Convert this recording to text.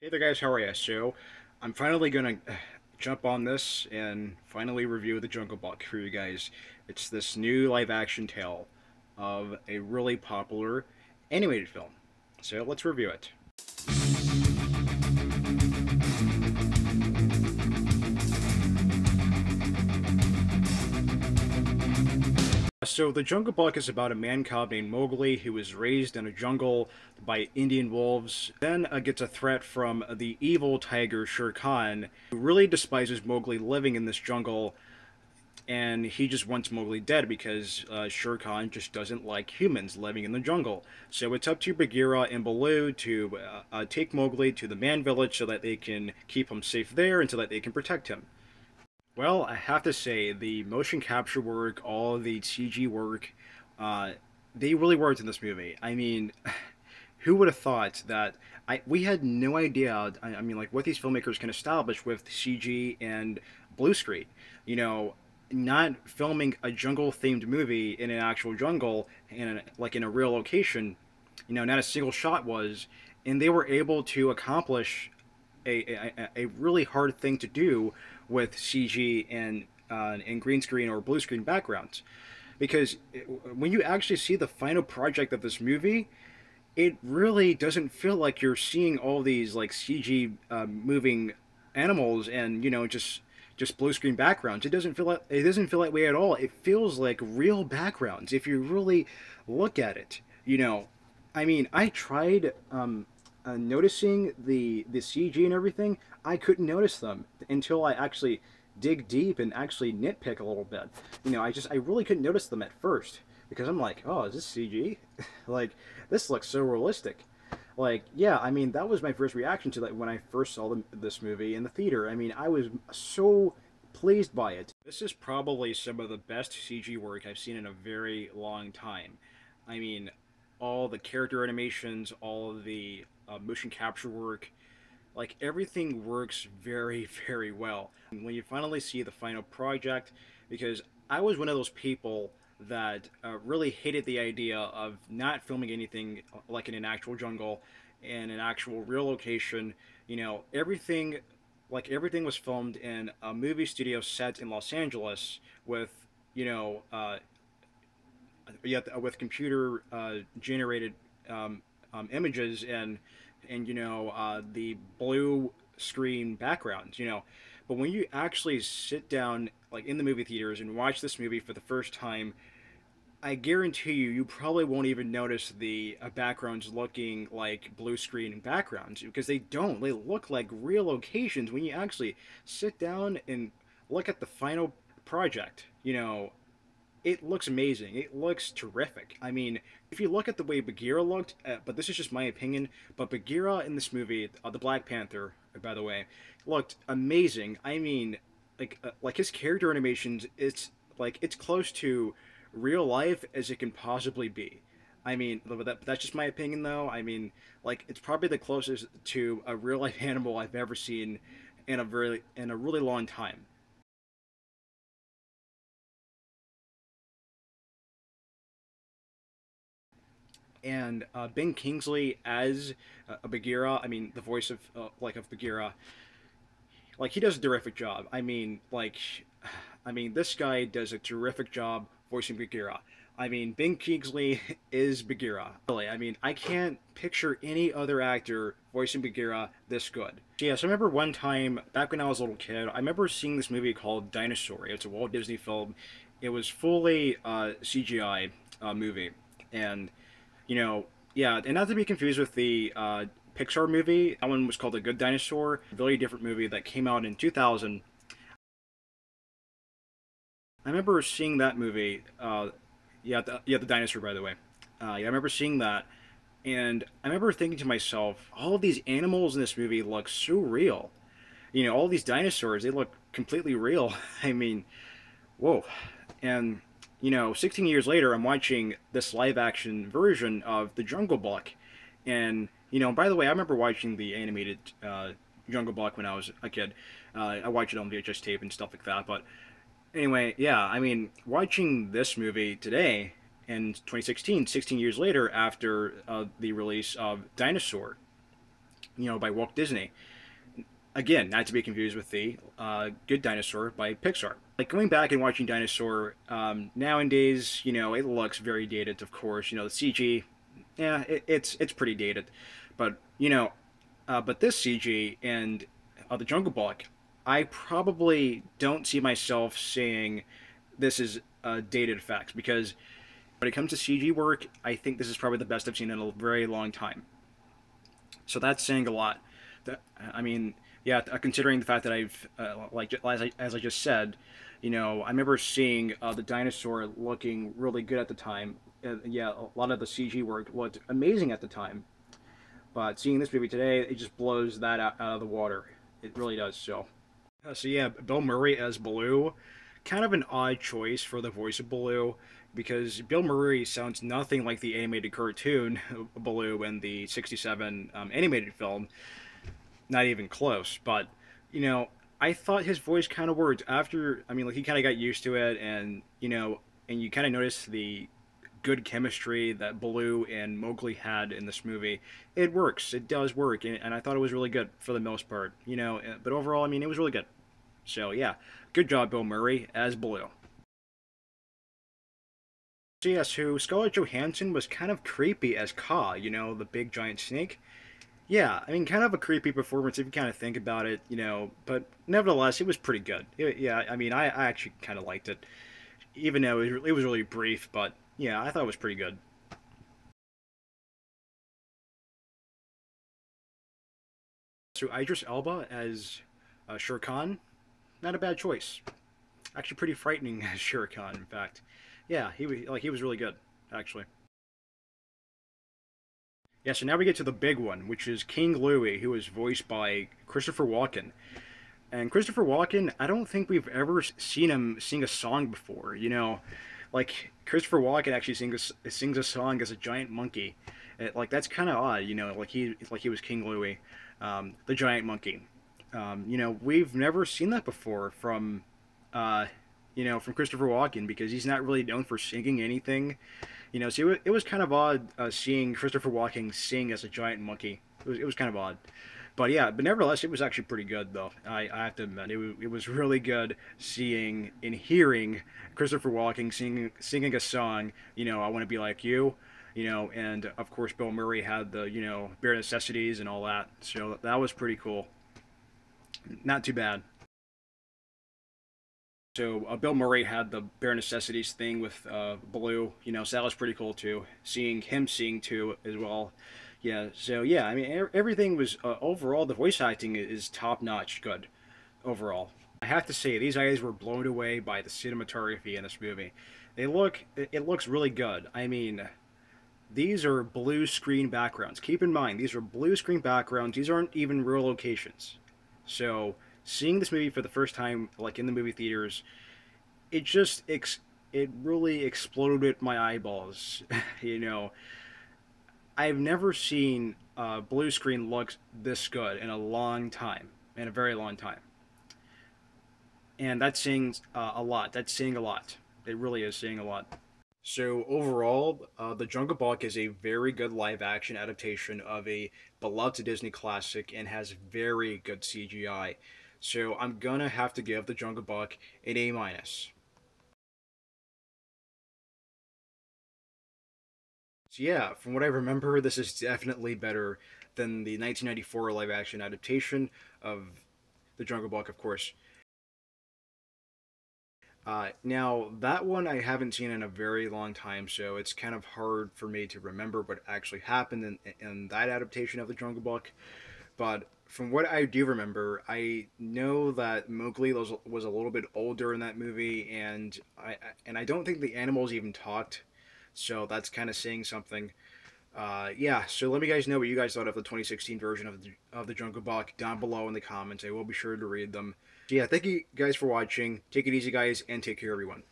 Hey there guys, how are you? So, I'm finally gonna jump on this and finally review The Jungle Book for you guys. It's this new live-action tale of a really popular animated film. So, let's review it. So, The Jungle Book is about a man cub named Mowgli who was raised in a jungle by Indian wolves, then gets a threat from the evil tiger Shere Khan, who really despises Mowgli living in this jungle, and he just wants Mowgli dead because Shere Khan just doesn't like humans living in the jungle. So it's up to Bagheera and Baloo to take Mowgli to the man village so that they can keep him safe there and so that they can protect him. Well, I have to say, the motion capture work, all the CG work, uh, they really worked in this movie. I mean, who would have thought that we had no idea, I mean, like, what these filmmakers can establish with CG and blue screen. You know, not filming a jungle-themed movie in an actual jungle, like in a real location, not a single shot was, and they were able to accomplish a really hard thing to do with CG and green screen or blue screen backgrounds. Because when you actually see the final project of this movie, it really doesn't feel like you're seeing all these like CG moving animals and just blue screen backgrounds. It doesn't feel that way at all. It feels like real backgrounds if you really look at it. I mean, I tried noticing the CG and everything. I couldn't notice them until I actually dig deep and actually nitpick a little bit. I really couldn't notice them at first because I'm like, oh, is this CG? Like, this looks so realistic. Like, yeah, I mean, that was my first reaction to that when I first saw this movie in the theater. I mean, I was so pleased by it. This is probably some of the best CG work I've seen in a very long time. I mean, all the character animations, all of the motion capture work, like everything works very, very well. When you finally see the final project, because I was one of those people that really hated the idea of not filming anything like in an actual jungle, in an actual real location. Everything, like everything was filmed in a movie studio set in Los Angeles with, you know, uh, yeah, with computer generated images and the blue screen backgrounds. But when you actually sit down like in the movie theaters and watch this movie for the first time, I guarantee you probably won't even notice the backgrounds looking like blue screen backgrounds because they don't. They look like real locations when you actually sit down and look at the final project. It looks amazing. It looks terrific. I mean, if you look at the way Bagheera looked, but this is just my opinion, but Bagheera in this movie, the Black Panther, by the way, looked amazing. I mean, like his character animations, it's close to real life as it can possibly be. I mean, that's just my opinion, though. I mean, like it's probably the closest to a real life animal I've ever seen in a really long time. And Ben Kingsley as Bagheera. I mean, the voice of Bagheera, like he does a terrific job. I mean, this guy does a terrific job voicing Bagheera. I mean, Ben Kingsley is Bagheera. Really, I mean, I can't picture any other actor voicing Bagheera this good. So I remember one time back when I was a little kid, I remember seeing this movie called Dinosaur. It's a Walt Disney film. It was fully CGI movie, and you know, yeah, and not to be confused with the Pixar movie. That one was called The Good Dinosaur, a really different movie that came out in 2000. I remember seeing that movie. The dinosaur, by the way. Yeah, I remember seeing that, and I remember thinking to myself, all of these animals in this movie look so real. All these dinosaurs, they look completely real. I mean, whoa. And 16 years later, I'm watching this live action version of The Jungle Book. And, by the way, I remember watching the animated Jungle Book when I was a kid. I watched it on VHS tape and stuff like that. But anyway, yeah, I mean, watching this movie today in 2016, 16 years later after the release of Dinosaur, by Walt Disney. Again, not to be confused with the Good Dinosaur by Pixar. Like going back and watching Dinosaur nowadays, it looks very dated. Of course, the CG, yeah, it's pretty dated, but but this CG and the Jungle Book, I probably don't see myself saying this is dated effects because when it comes to CG work, I think this is probably the best I've seen in a very long time. So that's saying a lot. I mean, yeah, considering the fact that I've like as I just said, I remember seeing the dinosaur looking really good at the time. Yeah, a lot of the CG work looked amazing at the time. But seeing this movie today, it just blows that out of the water. It really does. So yeah, Bill Murray as Baloo, kind of an odd choice for the voice of Baloo, because Bill Murray sounds nothing like the animated cartoon Baloo in the '67 animated film. Not even close. But I thought his voice kind of worked after. I mean, like he kind of got used to it, and and you kind of notice the good chemistry that Baloo and Mowgli had in this movie. It works. It does work, and I thought it was really good for the most part. But overall, I mean, it was really good. So yeah, good job, Bill Murray as Baloo. So yeah, so Scarlett Johansson was kind of creepy as Ka, the big giant snake. Yeah, I mean, kind of a creepy performance if you kind of think about it, but nevertheless, it was pretty good. Yeah, I mean, I actually kind of liked it, even though it was really brief, but yeah, I thought it was pretty good. So Idris Elba as Shere Khan, not a bad choice. Actually, pretty frightening as Shere Khan, in fact. Yeah, he was really good, actually. Yeah, so now we get to the big one, which is King Louie, who is voiced by Christopher Walken. And Christopher Walken, I don't think we've ever seen him sing a song before. Like Christopher Walken actually sings a song as a giant monkey. Like that's kind of odd. Like he was King Louie, the giant monkey. We've never seen that before uh, from Christopher Walken because he's not really known for singing anything. So it was kind of odd seeing Christopher Walken sing as a giant monkey. It was kind of odd. But yeah, but nevertheless, it was actually pretty good, though. I have to admit, it was really good seeing and hearing Christopher Walken singing a song. I want to be like you. And of course, Bill Murray had the bare necessities and all that. So that was pretty cool. Not too bad. So Bill Murray had the bare necessities thing with Blue, so that was pretty cool too. Seeing him sing too as well. Yeah, so yeah, I mean everything was overall the voice acting is top notch, good overall. I have to say these guys were blown away by the cinematography in this movie. It looks really good. I mean, these are blue screen backgrounds. Keep in mind these are blue screen backgrounds. These aren't even real locations. So seeing this movie for the first time, like in the movie theaters, it really exploded my eyeballs. you know, I've never seen blue screen look this good in a long time, in a very long time, and that's saying a lot. That's saying a lot. It really is saying a lot. So overall, The Jungle Book is a very good live-action adaptation of a beloved Disney classic and has very good CGI. So I'm gonna have to give The Jungle Book an A minus. So yeah, from what I remember, this is definitely better than the 1994 live-action adaptation of The Jungle Book, of course. Now, that one I haven't seen in a very long time, so it's kind of hard for me to remember what actually happened in that adaptation of The Jungle Book. But from what I do remember, I know that Mowgli was a little bit older in that movie, and I don't think the animals even talked, so that's kind of saying something. Yeah, so let me guys know what you guys thought of the 2016 version of the Jungle Book down below in the comments. I will be sure to read them. So yeah, thank you guys for watching. Take it easy, guys, and take care, everyone.